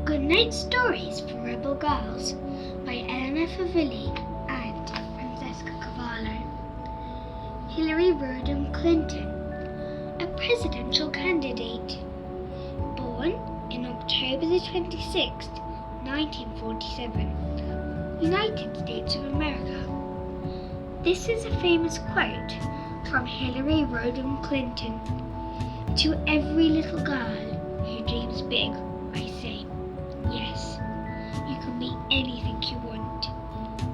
Goodnight Stories for Rebel Girls by Elena Favilli and Francesca Cavallo. Hillary Rodham Clinton, a presidential candidate, born in October the 26th, 1947, United States of America. This is a famous quote from Hillary Rodham Clinton. To every little girl who dreams big, I say, yes, you can be anything you want,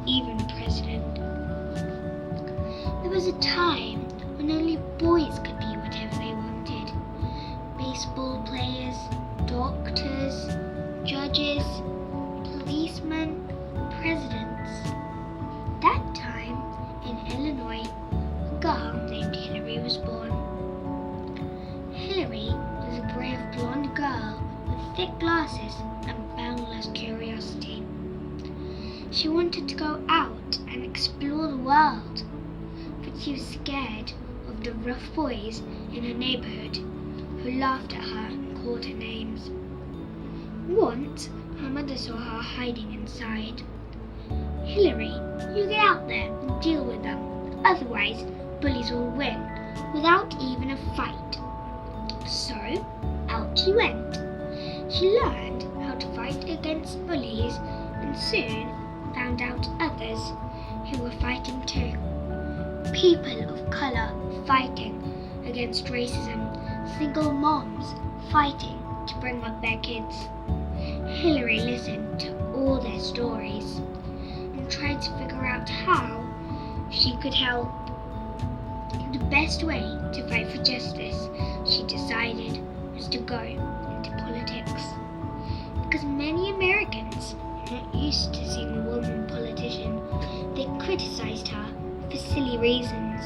even president. There was a time when only boys could be whatever they wanted. Baseball players, doctors, judges, policemen, presidents. That time, in Illinois, a girl named Hillary was born. Hillary was a brave blonde girl with thick glasses and boundless curiosity. She wanted to go out and explore the world, but she was scared of the rough boys in her neighborhood who laughed at her and called her names. Once, her mother saw her hiding inside. "Hillary, you get out there and deal with them, otherwise bullies will win without even a fight." So, out she went. She learned how to fight against bullies and soon found out others who were fighting too. People of color fighting against racism, single moms fighting to bring up their kids. Hillary listened to all their stories and tried to figure out how she could help. The best way to fight for justice, she decided, was to go into politics. Because many Americans are not used to seeing a woman politician, they criticized her for silly reasons,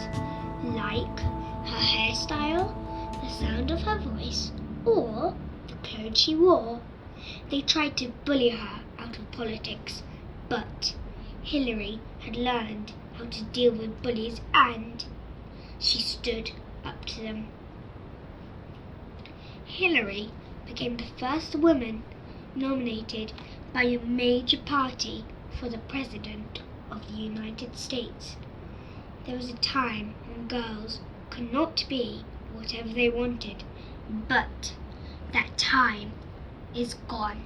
like her hairstyle, the sound of her voice, or the clothes she wore. They tried to bully her out of politics, but Hillary had learned how to deal with bullies and she stood up to them. Hillary became the first woman nominated by a major party for the President of the United States. There was a time when girls could not be whatever they wanted, but that time is gone.